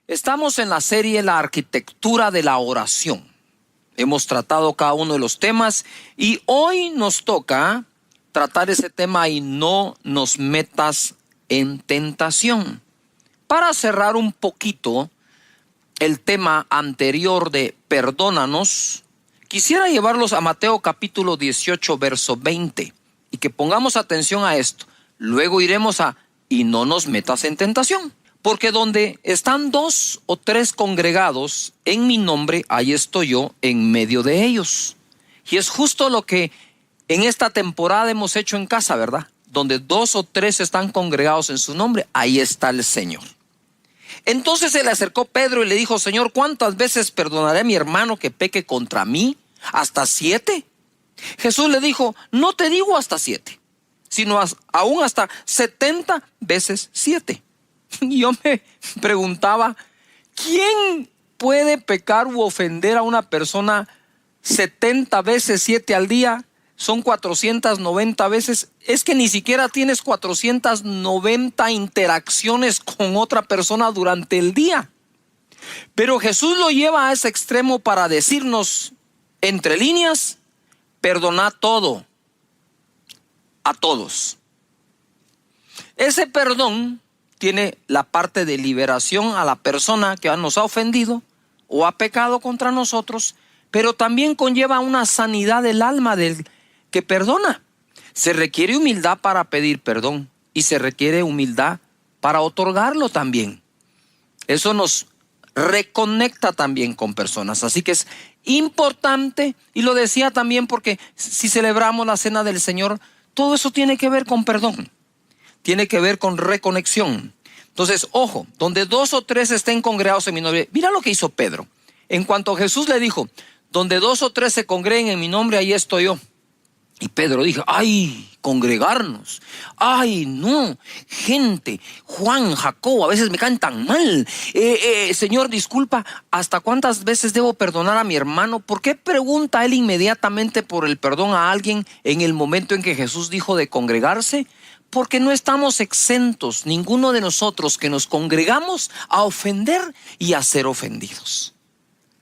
Estamos en la serie La arquitectura de la oración. Hemos tratado cada uno de los temas y hoy nos toca tratar ese tema y no nos metas en tentación. Para cerrar un poquito el tema anterior de perdónanos, quisiera llevarlos a Mateo capítulo 18, verso 20 y que pongamos atención a esto. Luego iremos a y no nos metas en tentación. Porque donde están 2 o 3 congregados en mi nombre, ahí estoy yo en medio de ellos. Y es justo lo que en esta temporada hemos hecho en casa, ¿verdad? Donde 2 o 3 están congregados en su nombre, ahí está el Señor. Entonces se le acercó Pedro y le dijo: Señor, ¿cuántas veces perdonaré a mi hermano que peque contra mí? ¿Hasta 7? Jesús le dijo: no te digo hasta 7, sino aún hasta 70 veces 7. Y yo me preguntaba, ¿quién puede pecar u ofender a una persona 70 veces 7 al día? Son 490 veces. Es que ni siquiera tienes 490 interacciones con otra persona durante el día. Pero Jesús lo lleva a ese extremo para decirnos, entre líneas, perdona todo, a todos. Ese perdón tiene la parte de liberación a la persona que nos ha ofendido o ha pecado contra nosotros, pero también conlleva una sanidad del alma del que perdona. Se requiere humildad para pedir perdón y se requiere humildad para otorgarlo también. Eso nos reconecta también con personas. Así que es importante, y lo decía también porque si celebramos la cena del Señor, todo eso tiene que ver con perdón. Tiene que ver con reconexión. Entonces, ojo, donde 2 o 3 estén congregados en mi nombre. Mira lo que hizo Pedro. En cuanto Jesús le dijo, donde 2 o 3 se congreguen en mi nombre, ahí estoy yo. Y Pedro dijo, ay, congregarnos. Ay, no, gente, Juan, Jacobo, a veces me caen tan mal. Señor, disculpa, ¿hasta cuántas veces debo perdonar a mi hermano? ¿Por qué pregunta él inmediatamente por el perdón a alguien en el momento en que Jesús dijo de congregarse? Porque no estamos exentos, ninguno de nosotros que nos congregamos, a ofender y a ser ofendidos,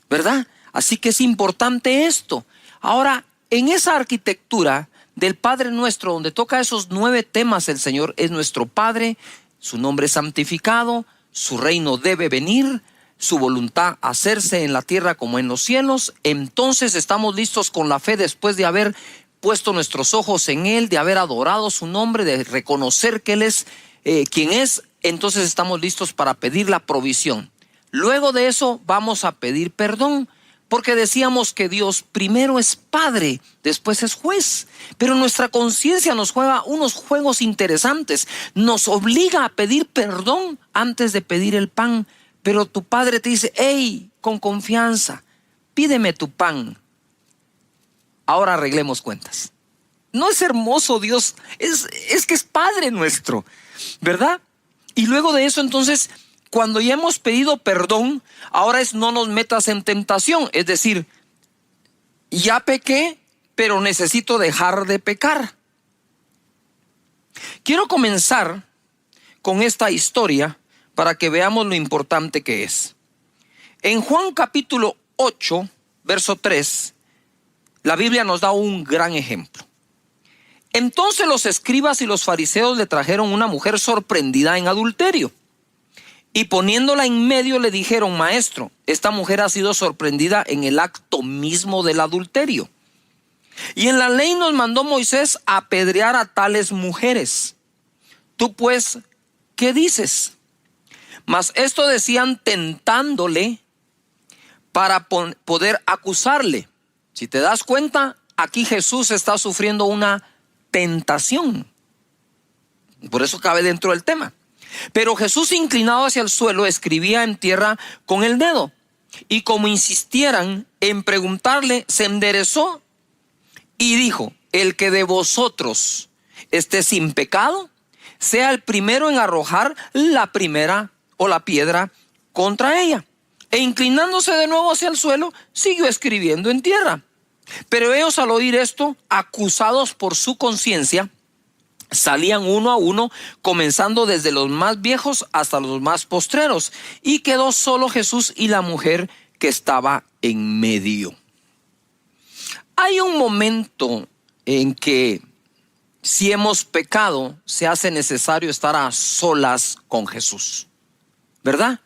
¿verdad? Así que es importante esto. Ahora, en esa arquitectura del Padre Nuestro, donde toca esos 9 temas, el Señor es nuestro Padre, su nombre es santificado, su reino debe venir, su voluntad hacerse en la tierra como en los cielos. Entonces estamos listos con la fe después de haber puesto nuestros ojos en Él, de haber adorado su nombre, de reconocer que Él es quien es. Entonces estamos listos para pedir la provisión. Luego de eso vamos a pedir perdón, porque decíamos que Dios primero es Padre, después es juez. Pero nuestra conciencia nos juega unos juegos interesantes. Nos obliga a pedir perdón antes de pedir el pan. Pero tu Padre te dice, hey, con confianza, pídeme tu pan. Ahora arreglemos cuentas. ¿No es hermoso Dios? Es que es Padre nuestro, ¿verdad? Y luego de eso, entonces, cuando ya hemos pedido perdón, ahora es no nos metas en tentación. Es decir, ya pequé, pero necesito dejar de pecar. Quiero comenzar con esta historia para que veamos lo importante que es. En Juan capítulo 8, verso 3, la Biblia nos da un gran ejemplo. Entonces los escribas y los fariseos le trajeron una mujer sorprendida en adulterio. Y poniéndola en medio le dijeron, maestro, esta mujer ha sido sorprendida en el acto mismo del adulterio. Y en la ley nos mandó Moisés a apedrear a tales mujeres. Tú pues, ¿qué dices? Mas esto decían tentándole para poder acusarle. Si te das cuenta, aquí Jesús está sufriendo una tentación. Por eso cabe dentro del tema. Pero Jesús, inclinado hacia el suelo, escribía en tierra con el dedo. Y como insistieran en preguntarle, se enderezó y dijo, el que de vosotros esté sin pecado, sea el primero en arrojar la primera o la piedra contra ella. E inclinándose de nuevo hacia el suelo, siguió escribiendo en tierra. Pero ellos, al oír esto, acusados por su conciencia, Salían uno a uno, comenzando desde los más viejos hasta los más postreros, y quedó solo Jesús y la mujer que estaba en medio. Hay un momento en que si hemos pecado, se hace necesario estar a solas con Jesús, ¿verdad?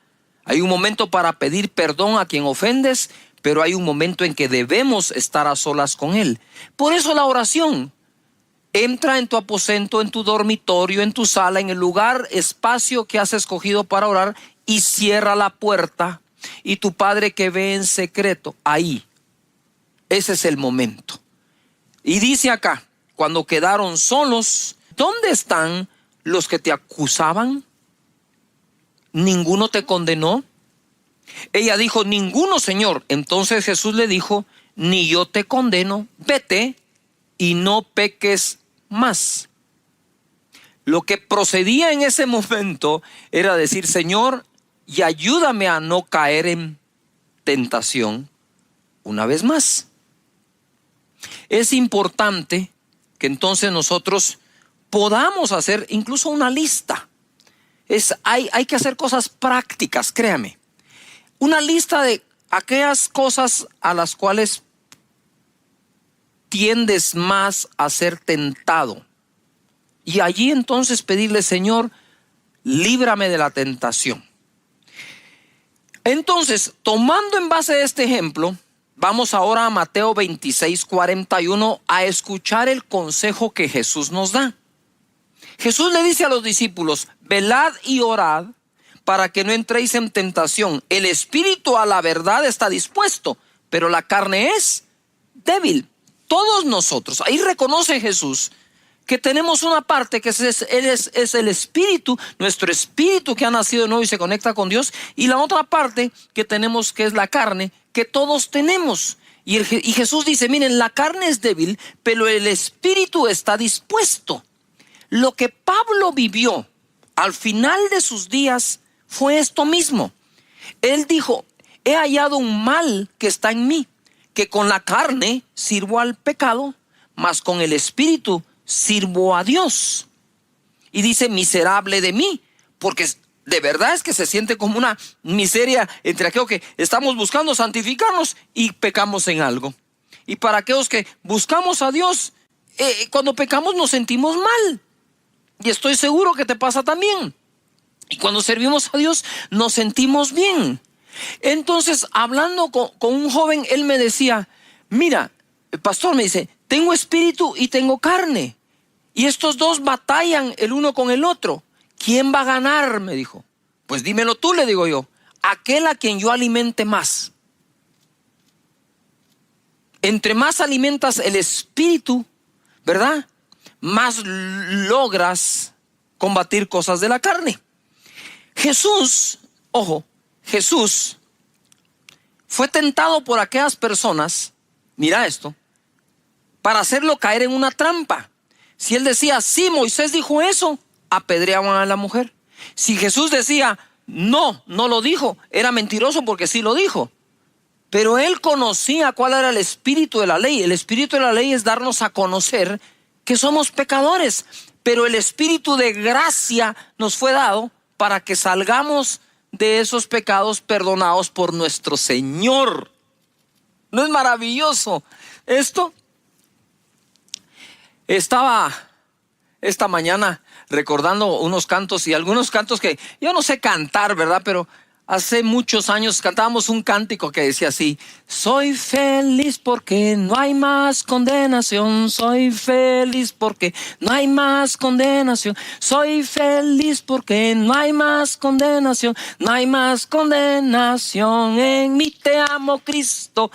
Hay un momento para pedir perdón a quien ofendes, pero hay un momento en que debemos estar a solas con Él. Por eso la oración. Entra en tu aposento, en tu dormitorio, en tu sala, en el lugar, espacio que has escogido para orar, y cierra la puerta. Y tu Padre que ve en secreto, ahí, ese es el momento. Y dice acá, cuando quedaron solos, ¿dónde están los que te acusaban? ¿Ninguno te condenó? Ella dijo, ninguno, Señor. Entonces Jesús le dijo, ni yo te condeno, vete y no peques más. Lo que procedía en ese momento era decir, Señor, y ayúdame a no caer en tentación una vez más. Es importante que entonces nosotros podamos hacer incluso una lista. Hay que hacer cosas prácticas, créame. Una lista de aquellas cosas a las cuales tiendes más a ser tentado. Y allí entonces pedirle, Señor, líbrame de la tentación. Entonces, tomando en base a este ejemplo, vamos ahora a Mateo 26:41 a escuchar el consejo que Jesús nos da. Jesús le dice a los discípulos, velad y orad para que no entréis en tentación. El espíritu a la verdad está dispuesto, pero la carne es débil. Todos nosotros, ahí reconoce Jesús que tenemos una parte que es el espíritu, nuestro espíritu que ha nacido de nuevo y se conecta con Dios, y la otra parte que tenemos que es la carne, que todos tenemos. Y Jesús dice, miren, la carne es débil, pero el espíritu está dispuesto. Lo que Pablo vivió al final de sus días fue esto mismo. Él dijo, he hallado un mal que está en mí, que con la carne sirvo al pecado, mas con el espíritu sirvo a Dios. Y dice, miserable de mí, porque de verdad es que se siente como una miseria entre aquellos que estamos buscando santificarnos y pecamos en algo. Y para aquellos que buscamos a Dios, cuando pecamos nos sentimos mal. Y estoy seguro que te pasa también. Y cuando servimos a Dios nos sentimos bien. Entonces, hablando con un joven, él me decía, mira, el pastor me dice, tengo espíritu y tengo carne. Y estos dos batallan el uno con el otro. ¿Quién va a ganar? Me dijo. Pues dímelo tú, le digo yo. Aquel a quien yo alimente más. Entre más alimentas el espíritu, ¿verdad? Más logras combatir cosas de la carne. Jesús, ojo, Jesús fue tentado por aquellas personas, mira esto, para hacerlo caer en una trampa. Si él decía, sí, Moisés dijo eso, apedreaban a la mujer. Si Jesús decía, no lo dijo, era mentiroso porque sí lo dijo. Pero él conocía cuál era el espíritu de la ley. El espíritu de la ley es darnos a conocer que somos pecadores, pero el espíritu de gracia nos fue dado para que salgamos de esos pecados perdonados por nuestro Señor. ¿No es maravilloso esto? Estaba esta mañana recordando unos cantos y algunos cantos que yo no sé cantar, ¿verdad? Pero hace muchos años cantábamos un cántico que decía así: soy feliz porque no hay más condenación, soy feliz porque no hay más condenación, soy feliz porque no hay más condenación, no hay más condenación en mí, te amo Cristo,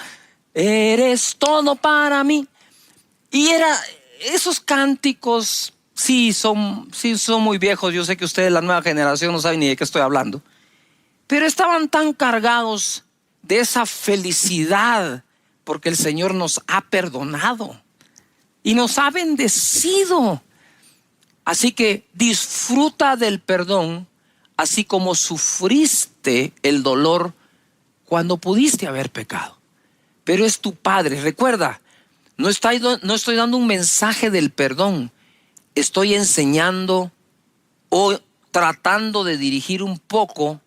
eres todo para mí. Y esos cánticos sí son muy viejos. Yo sé que ustedes, la nueva generación, no saben ni de qué estoy hablando. Pero estaban tan cargados de esa felicidad porque el Señor nos ha perdonado y nos ha bendecido. Así que disfruta del perdón, así como sufriste el dolor cuando pudiste haber pecado. Pero es tu Padre. Recuerda, no estoy dando un mensaje del perdón. estoy enseñando o tratando de dirigir un poco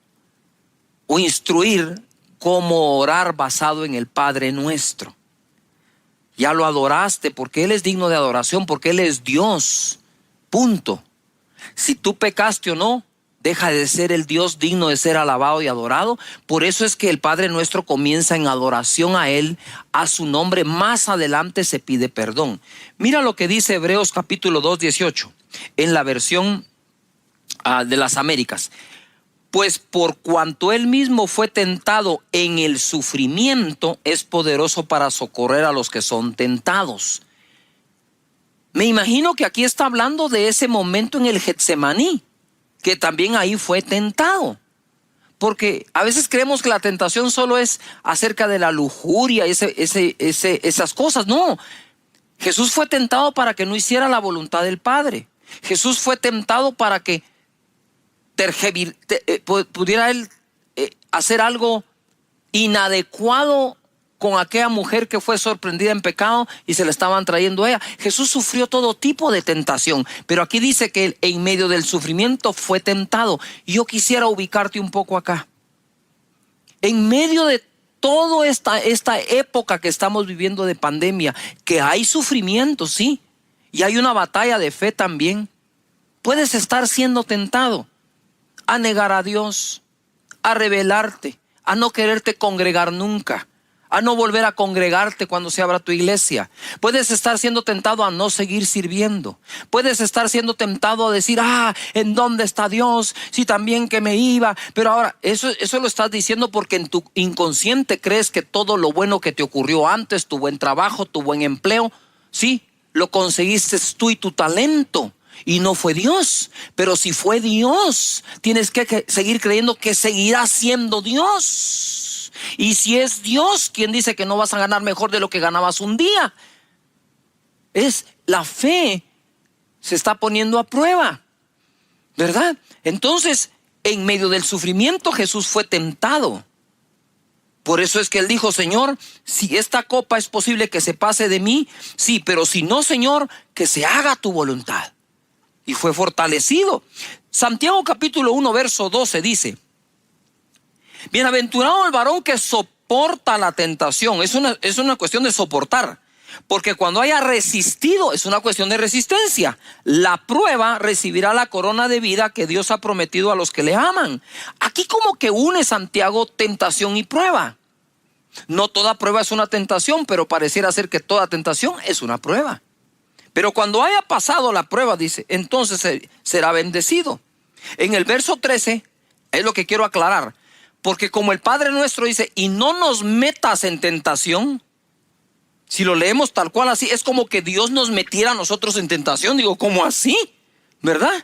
o instruir cómo orar basado en el Padre Nuestro. Ya lo adoraste porque Él es digno de adoración, porque Él es Dios. Punto. Si tú pecaste o no, deja de ser el Dios digno de ser alabado y adorado. Por eso es que el Padre Nuestro comienza en adoración a Él, a su nombre. Más adelante se pide perdón. Mira lo que dice Hebreos capítulo 2, 18, en la versión de las Américas. Pues por cuanto Él mismo fue tentado en el sufrimiento, es poderoso para socorrer a los que son tentados. Me imagino que aquí está hablando de ese momento en el Getsemaní, que también ahí fue tentado. Porque a veces creemos que la tentación solo es acerca de la lujuria, esas cosas. No, Jesús fue tentado para que no hiciera la voluntad del Padre. Jesús fue tentado para que pudiera Él hacer algo inadecuado con aquella mujer que fue sorprendida en pecado y se la estaban trayendo a ella. Jesús sufrió todo tipo de tentación, pero aquí dice que Él en medio del sufrimiento fue tentado. Yo quisiera ubicarte un poco acá. En medio de toda esta época que estamos viviendo de pandemia, que hay sufrimiento, sí, y hay una batalla de fe también, puedes estar siendo tentado a negar a Dios, a rebelarte, a no quererte congregar nunca, a no volver a congregarte cuando se abra tu iglesia. Puedes estar siendo tentado a no seguir sirviendo. Puedes estar siendo tentado a decir, ¿en dónde está Dios? Si también que me iba. Pero ahora, eso lo estás diciendo porque en tu inconsciente crees que todo lo bueno que te ocurrió antes, tu buen trabajo, tu buen empleo, sí, lo conseguiste tú y tu talento. Y no fue Dios. Pero si fue Dios, tienes que seguir creyendo que seguirá siendo Dios. Y si es Dios, ¿quién dice que no vas a ganar mejor de lo que ganabas un día? Es la fe se está poniendo a prueba, ¿verdad? Entonces, en medio del sufrimiento Jesús fue tentado. Por eso es que Él dijo, Señor, si esta copa es posible que se pase de mí, sí, pero si no, Señor, que se haga tu voluntad. Y fue fortalecido. Santiago capítulo 1 verso 12 dice, bienaventurado el varón que soporta la tentación. Es una cuestión de soportar, porque cuando haya resistido es una cuestión de resistencia. La prueba recibirá la corona de vida que Dios ha prometido a los que le aman. Aquí como que une Santiago tentación y prueba. No toda prueba es una tentación, pero pareciera ser que toda tentación es una prueba. Pero cuando haya pasado la prueba, dice, entonces será bendecido. En el verso 13, es lo que quiero aclarar. Porque como el Padre Nuestro dice, y no nos metas en tentación. Si lo leemos tal cual así, es como que Dios nos metiera a nosotros en tentación. Digo, ¿cómo así? ¿Verdad?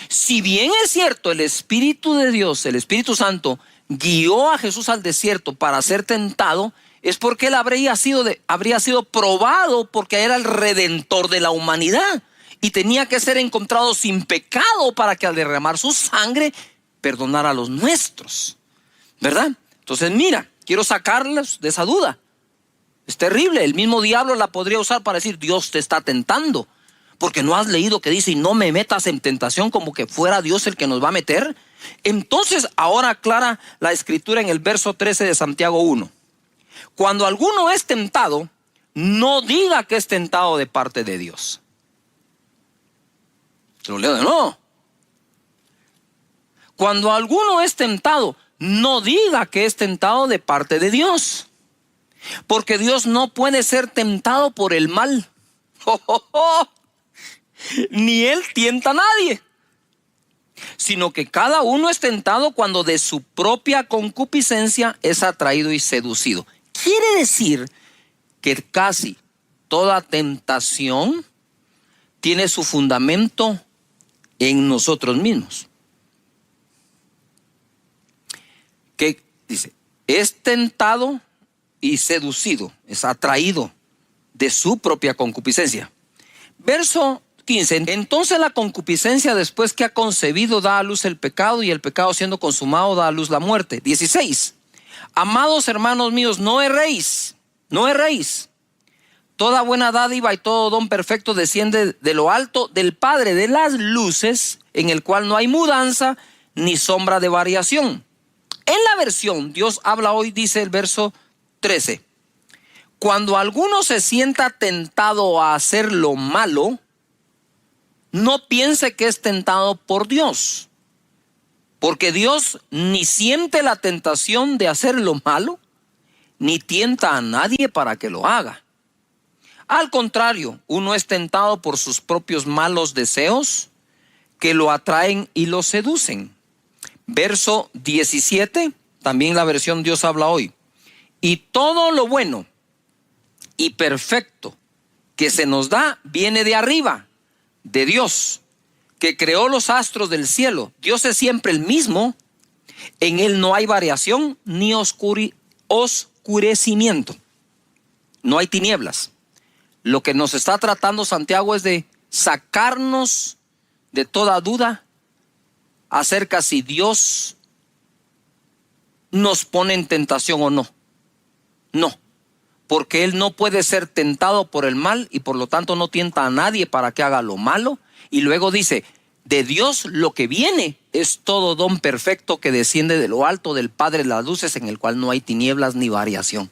Si bien es cierto, el Espíritu de Dios, el Espíritu Santo, guió a Jesús al desierto para ser tentado, es porque Él habría sido probado, porque era el Redentor de la humanidad y tenía que ser encontrado sin pecado para que al derramar su sangre perdonara a los nuestros, ¿verdad? Entonces mira, quiero sacarlos de esa duda. Es terrible, el mismo diablo la podría usar para decir, Dios te está tentando, porque no has leído que dice, y no me metas en tentación, como que fuera Dios el que nos va a meter. Entonces ahora aclara la escritura en el verso 13 de Santiago 1. Cuando alguno es tentado, no diga que es tentado de parte de Dios. Te lo leo de nuevo. Cuando alguno es tentado, no diga que es tentado de parte de Dios. Porque Dios no puede ser tentado por el mal. Ni Él tienta a nadie. Sino que cada uno es tentado cuando de su propia concupiscencia es atraído y seducido. Quiere decir que casi toda tentación tiene su fundamento en nosotros mismos. Que dice, es tentado y seducido, es atraído de su propia concupiscencia. Verso 15. Entonces la concupiscencia, después que ha concebido, da a luz el pecado, y el pecado siendo consumado da a luz la muerte. 16. Amados hermanos míos, no erréis, Toda buena dádiva y todo don perfecto desciende de lo alto del Padre de las luces, en el cual no hay mudanza ni sombra de variación. En la versión Dios habla hoy, dice el verso 13. Cuando alguno se sienta tentado a hacer lo malo, no piense que es tentado por Dios, porque Dios ni siente la tentación de hacer lo malo, ni tienta a nadie para que lo haga. Al contrario, uno es tentado por sus propios malos deseos que lo atraen y lo seducen. Verso 17, también la versión Dios habla hoy. Y todo lo bueno y perfecto que se nos da viene de arriba, de Dios, que creó los astros del cielo. Dios es siempre el mismo. En Él no hay variación ni oscurecimiento. No hay tinieblas. Lo que nos está tratando Santiago es de sacarnos de toda duda acerca si Dios nos pone en tentación o no. No, porque Él no puede ser tentado por el mal y por lo tanto no tienta a nadie para que haga lo malo. Y luego dice, de Dios lo que viene es todo don perfecto que desciende de lo alto del Padre de las luces, en el cual no hay tinieblas ni variación.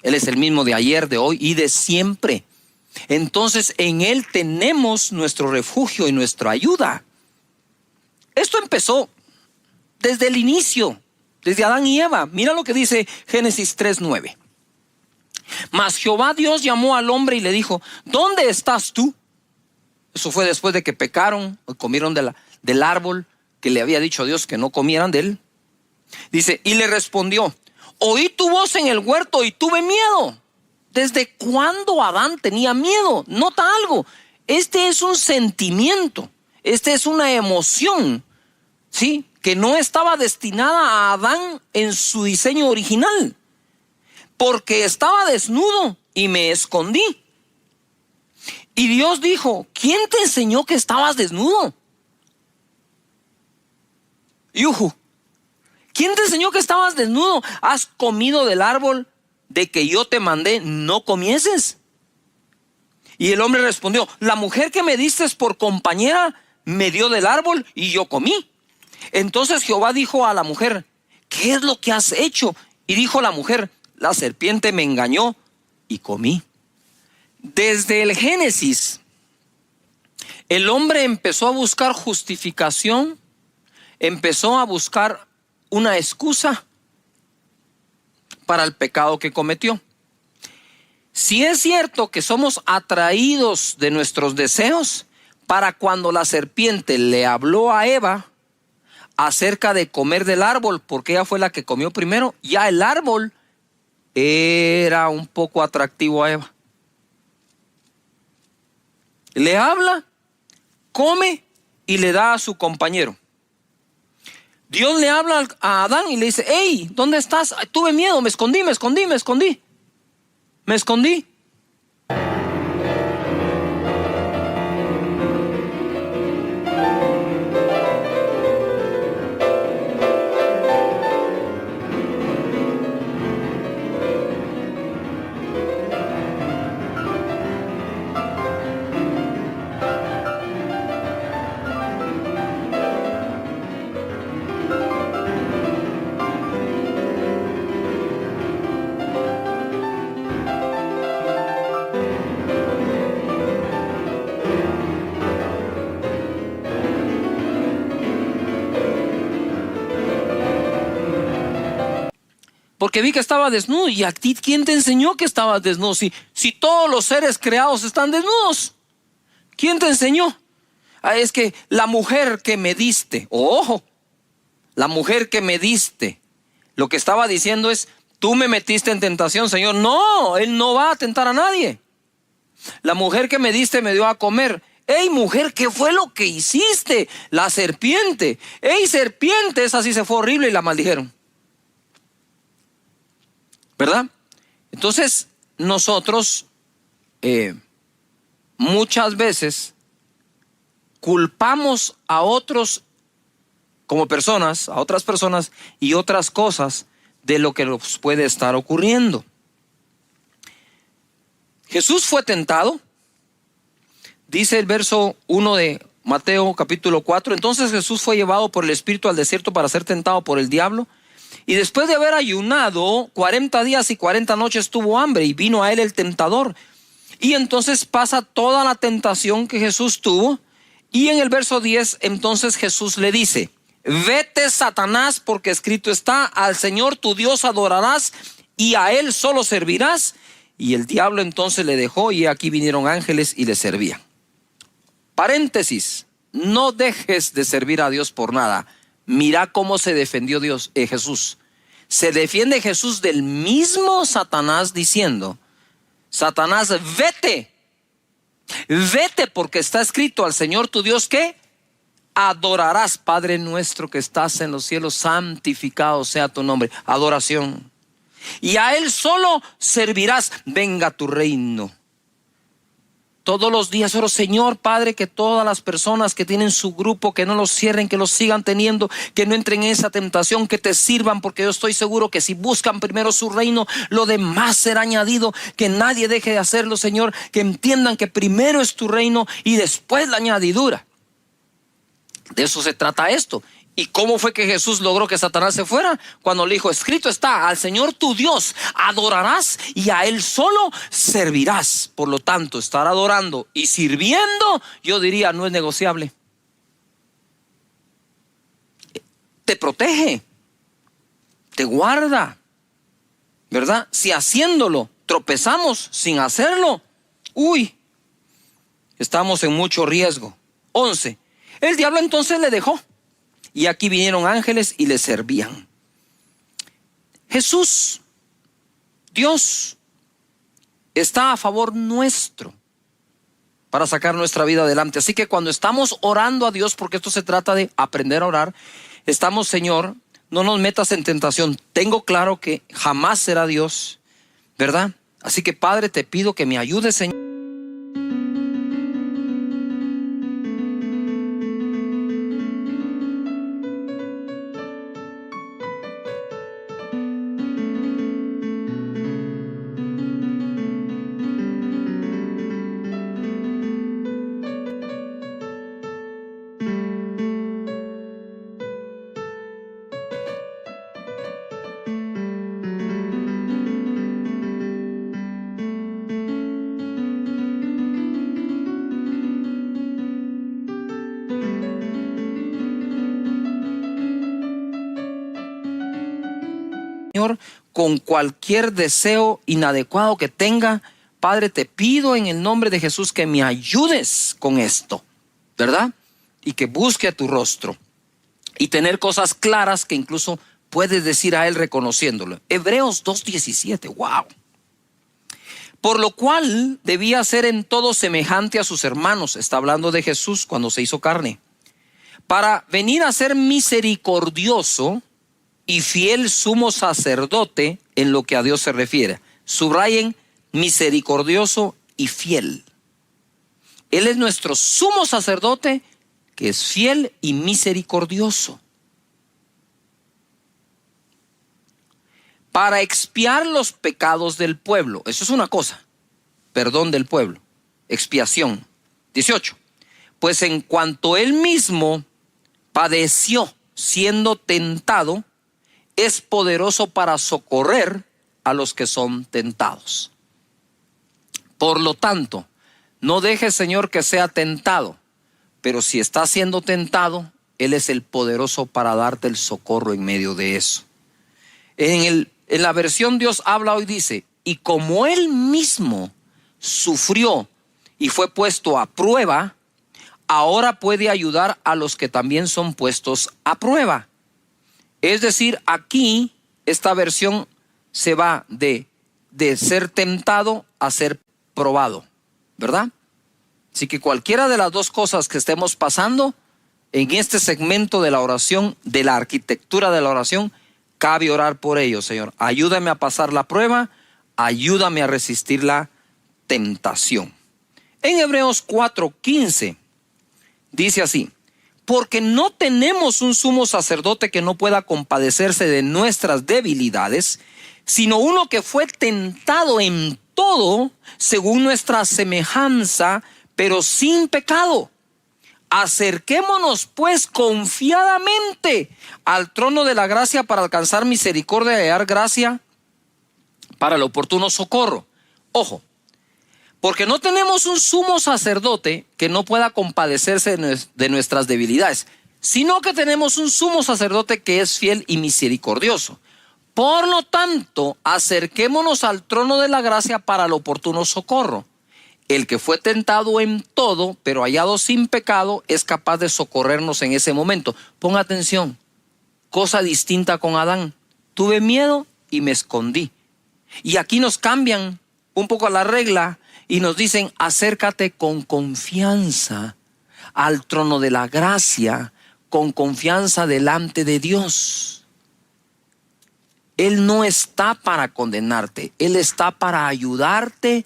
Él es el mismo de ayer, de hoy y de siempre. Entonces en Él tenemos nuestro refugio y nuestra ayuda. Esto empezó desde el inicio, desde Adán y Eva. Mira lo que dice Génesis 3:9. Mas Jehová Dios llamó al hombre y le dijo, ¿dónde estás tú? Eso fue después de que pecaron o comieron del árbol que le había dicho Dios que no comieran de él. Dice, y le respondió, oí tu voz en el huerto y tuve miedo. ¿Desde cuándo Adán tenía miedo? Nota algo, este es un sentimiento, este es una emoción, ¿sí? Que no estaba destinada a Adán en su diseño original. Porque estaba desnudo y me escondí. Y Dios dijo, ¿quién te enseñó que estabas desnudo? Yuhu. ¿Quién te enseñó que estabas desnudo? ¿Has comido del árbol de que yo te mandé no comieses? Y el hombre respondió, la mujer que me diste por compañera me dio del árbol y yo comí. Entonces Jehová dijo a la mujer, ¿qué es lo que has hecho? Y dijo la mujer, la serpiente me engañó y comí. Desde el Génesis, el hombre empezó a buscar justificación, empezó a buscar una excusa para el pecado que cometió. Si es cierto que somos atraídos de nuestros deseos, para cuando la serpiente le habló a Eva acerca de comer del árbol, porque ella fue la que comió primero, ya el árbol era un poco atractivo a Eva. Le habla, come y le da a su compañero. Dios le habla a Adán y le dice, hey, ¿dónde estás? Tuve miedo, me escondí. Porque vi que estaba desnudo. ¿Y a ti quién te enseñó que estabas desnudo? Si todos los seres creados están desnudos, ¿quién te enseñó? Es que la mujer que me diste, ojo, la mujer que me diste, lo que estaba diciendo es, tú me metiste en tentación, Señor. No, Él no va a tentar a nadie. La mujer que me diste me dio a comer. Ey, mujer, ¿qué fue lo que hiciste? La serpiente. Ey, serpiente, esa sí se fue horrible y la maldijeron. ¿Verdad? Entonces, nosotros muchas veces culpamos a otros como personas, a otras personas y otras cosas de lo que nos puede estar ocurriendo. Jesús fue tentado. Dice el verso 1 de Mateo capítulo 4. Entonces Jesús fue llevado por el Espíritu al desierto para ser tentado por el diablo. Y después de haber ayunado 40 días y 40 noches tuvo hambre, y vino a él el tentador. Y entonces pasa toda la tentación que Jesús tuvo. Y en el verso 10, entonces Jesús le dice: vete, Satanás, porque escrito está: al Señor tu Dios adorarás y a él solo servirás. Y el diablo entonces le dejó, y aquí vinieron ángeles y le servían. Paréntesis: no dejes de servir a Dios por nada. Mira cómo se defendió Jesús. Se defiende Jesús del mismo Satanás diciendo: Satanás, vete. Vete, porque está escrito: al Señor tu Dios, ¿qué? Adorarás. Padre nuestro que estás en los cielos, santificado sea tu nombre. Adoración. Y a él solo servirás. Venga tu reino. Todos los días oro: Señor Padre, que todas las personas que tienen su grupo, que no los cierren, que los sigan teniendo, que no entren en esa tentación, que te sirvan, porque yo estoy seguro que si buscan primero su reino, lo demás será añadido. Que nadie deje de hacerlo, Señor, que entiendan que primero es tu reino y después la añadidura. De eso se trata esto. ¿Y cómo fue que Jesús logró que Satanás se fuera? Cuando le dijo: escrito está: al Señor tu Dios adorarás y a él solo servirás. Por lo tanto, estar adorando y sirviendo, yo diría, no es negociable. Te protege, te guarda, ¿verdad? Si haciéndolo tropezamos sin hacerlo, estamos en mucho riesgo. 11. El diablo entonces le dejó, y aquí vinieron ángeles y le servían. Jesús, Dios, está a favor nuestro para sacar nuestra vida adelante. Así que cuando estamos orando a Dios, porque esto se trata de aprender a orar, estamos: Señor, no nos metas en tentación. Tengo claro que jamás será Dios, ¿verdad? Así que, Padre, te pido que me ayudes, Señor. Señor, con cualquier deseo inadecuado que tenga, Padre, te pido en el nombre de Jesús que me ayudes con esto, ¿verdad? Y que busque a tu rostro y tener cosas claras que incluso puedes decir a él reconociéndolo. Hebreos 2:17, wow. Por lo cual debía ser en todo semejante a sus hermanos. Está hablando de Jesús cuando se hizo carne, para venir a ser misericordioso y fiel sumo sacerdote en lo que a Dios se refiere. Subrayen: misericordioso y fiel. Él es nuestro sumo sacerdote, que es fiel y misericordioso, para expiar los pecados del pueblo. Eso es una cosa: perdón del pueblo, expiación. 18. Pues en cuanto él mismo padeció siendo tentado, es poderoso para socorrer a los que son tentados. Por lo tanto, no dejes, Señor, que sea tentado, pero si está siendo tentado, Él es el poderoso para darte el socorro en medio de eso. En la versión Dios habla hoy, dice: y como Él mismo sufrió y fue puesto a prueba, ahora puede ayudar a los que también son puestos a prueba. Es decir, aquí esta versión se va de ser tentado a ser probado, ¿verdad? Así que cualquiera de las dos cosas que estemos pasando en este segmento de la oración, de la arquitectura de la oración, cabe orar por ello. Señor, ayúdame a pasar la prueba, ayúdame a resistir la tentación. En Hebreos 4:15 dice así: porque no tenemos un sumo sacerdote que no pueda compadecerse de nuestras debilidades, sino uno que fue tentado en todo según nuestra semejanza, pero sin pecado. Acerquémonos pues confiadamente al trono de la gracia para alcanzar misericordia y hallar gracia para el oportuno socorro. Ojo, porque no tenemos un sumo sacerdote que no pueda compadecerse de nuestras debilidades, sino que tenemos un sumo sacerdote que es fiel y misericordioso. Por lo tanto, acerquémonos al trono de la gracia para el oportuno socorro. El que fue tentado en todo, pero hallado sin pecado, es capaz de socorrernos en ese momento. Ponga atención, cosa distinta con Adán. Tuve miedo y me escondí. Y aquí nos cambian un poco la regla y nos dicen: acércate con confianza al trono de la gracia, con confianza delante de Dios. Él no está para condenarte, Él está para ayudarte.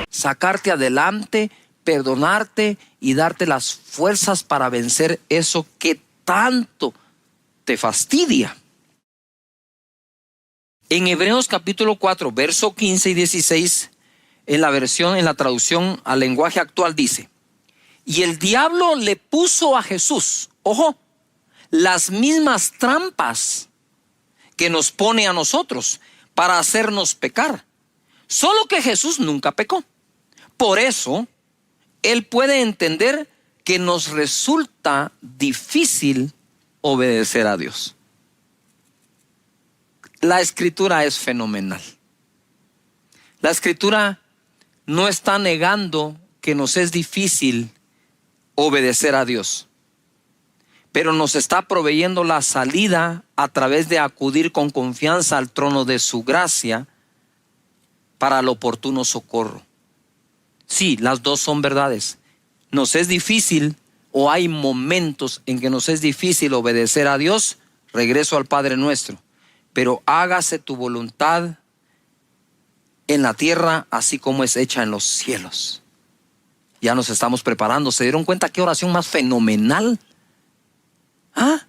Sacarte adelante, perdonarte y darte las fuerzas para vencer eso que tanto te fastidia. En Hebreos capítulo 4, verso 15 y 16, en la traducción al lenguaje actual dice: y el diablo le puso a Jesús, ojo, las mismas trampas que nos pone a nosotros para hacernos pecar. Solo que Jesús nunca pecó. Por eso, Él puede entender que nos resulta difícil obedecer a Dios. La Escritura es fenomenal. La Escritura no está negando que nos es difícil obedecer a Dios, pero nos está proveyendo la salida a través de acudir con confianza al trono de su gracia para el oportuno socorro. Sí, las dos son verdades. Nos es difícil, o hay momentos en que nos es difícil obedecer a Dios. Regreso al Padre Nuestro: pero hágase tu voluntad en la tierra así como es hecha en los cielos. Ya nos estamos preparando. ¿Se dieron cuenta qué oración más fenomenal? ¿Ah?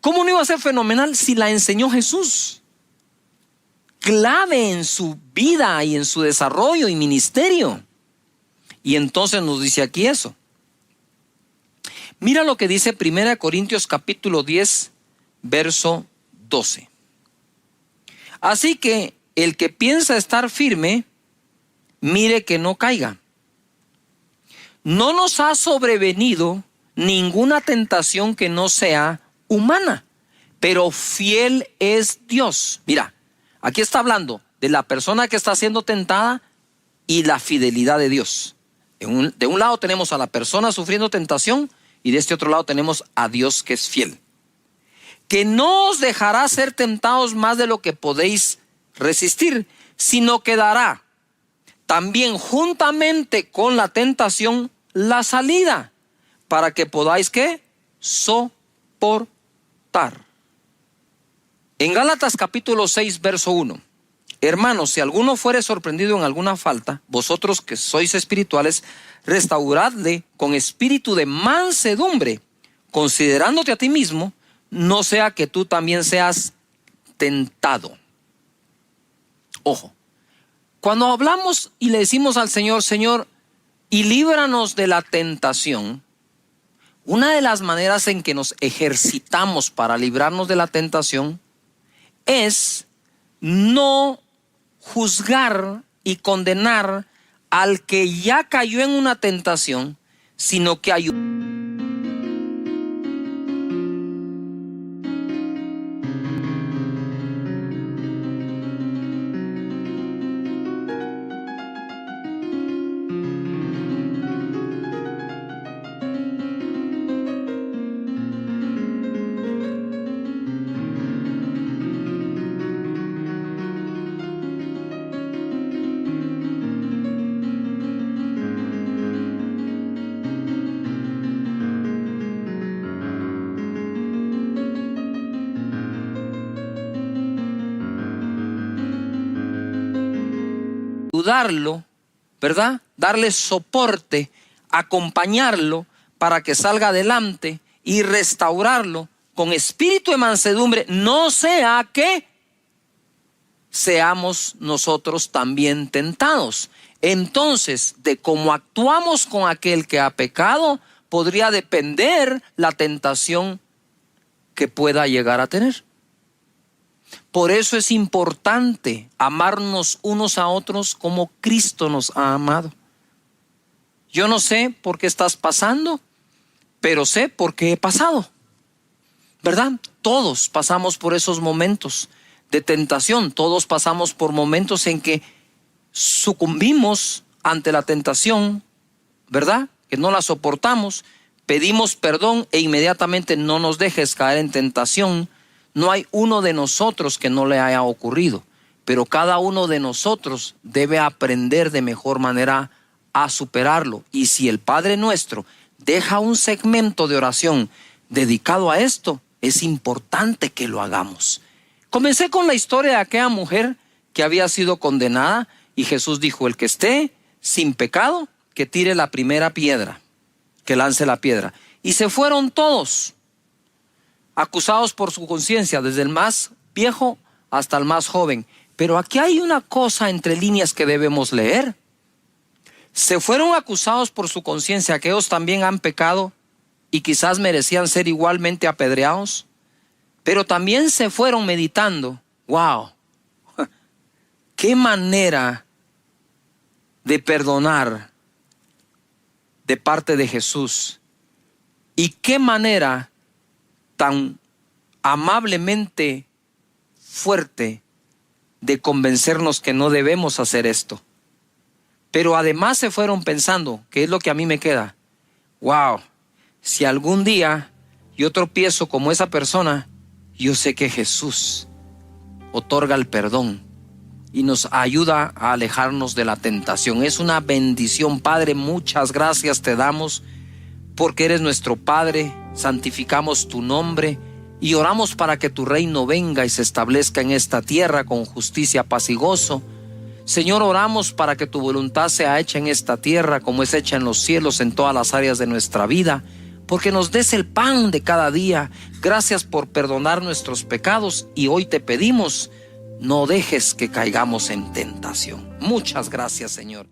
¿Cómo no iba a ser fenomenal si la enseñó Jesús? Clave en su vida y en su desarrollo y ministerio. Y entonces nos dice aquí eso. Mira lo que dice 1 Corintios capítulo 10, verso 12. Así que el que piensa estar firme, mire que no caiga. No nos ha sobrevenido ninguna tentación que no sea humana, pero fiel es Dios. Mira, aquí está hablando de la persona que está siendo tentada y la fidelidad de Dios. De un lado tenemos a la persona sufriendo tentación y de este otro lado tenemos a Dios que es fiel. Que no os dejará ser tentados más de lo que podéis resistir, sino que dará también juntamente con la tentación la salida para que podáis ¿qué? Soportar. En Gálatas capítulo 6, verso 1. Hermanos, si alguno fuere sorprendido en alguna falta, vosotros que sois espirituales, restauradle con espíritu de mansedumbre, considerándote a ti mismo, no sea que tú también seas tentado. Ojo, cuando hablamos y le decimos al Señor: Señor, y líbranos de la tentación, una de las maneras en que nos ejercitamos para librarnos de la tentación es no juzgar y condenar al que ya cayó en una tentación, sino que ayudar. Ayudarlo, ¿verdad? Darle soporte, acompañarlo para que salga adelante y restaurarlo con espíritu de mansedumbre, no sea que seamos nosotros también tentados. Entonces, de cómo actuamos con aquel que ha pecado, podría depender la tentación que pueda llegar a tener. Por eso es importante amarnos unos a otros como Cristo nos ha amado. Yo no sé por qué estás pasando, pero sé por qué he pasado, ¿verdad? Todos pasamos por esos momentos de tentación. Todos pasamos por momentos en que sucumbimos ante la tentación, ¿verdad? Que no la soportamos, pedimos perdón e inmediatamente no nos dejes caer en tentación. No hay uno de nosotros que no le haya ocurrido, pero cada uno de nosotros debe aprender de mejor manera a superarlo. Y si el Padre Nuestro deja un segmento de oración dedicado a esto, es importante que lo hagamos. Comencé con la historia de aquella mujer que había sido condenada y Jesús dijo: el que esté sin pecado, que tire la primera piedra, que lance la piedra. Y se fueron todos acusados por su conciencia, desde el más viejo hasta el más joven. Pero aquí hay una cosa entre líneas que debemos leer. Se fueron acusados por su conciencia, que ellos también han pecado y quizás merecían ser igualmente apedreados, pero también se fueron meditando: wow, qué manera de perdonar de parte de Jesús, y qué manera tan amablemente fuerte de convencernos que no debemos hacer esto. Pero además se fueron pensando, ¿qué es lo que a mí me queda? Wow, si algún día yo tropiezo como esa persona, yo sé que Jesús otorga el perdón y nos ayuda a alejarnos de la tentación. Es una bendición. Padre, muchas gracias te damos porque eres nuestro Padre. Santificamos tu nombre y oramos para que tu reino venga y se establezca en esta tierra con justicia, paz y gozo. Señor, oramos para que tu voluntad sea hecha en esta tierra como es hecha en los cielos, en todas las áreas de nuestra vida, porque nos des el pan de cada día. Gracias por perdonar nuestros pecados y hoy te pedimos, no dejes que caigamos en tentación. Muchas gracias, Señor.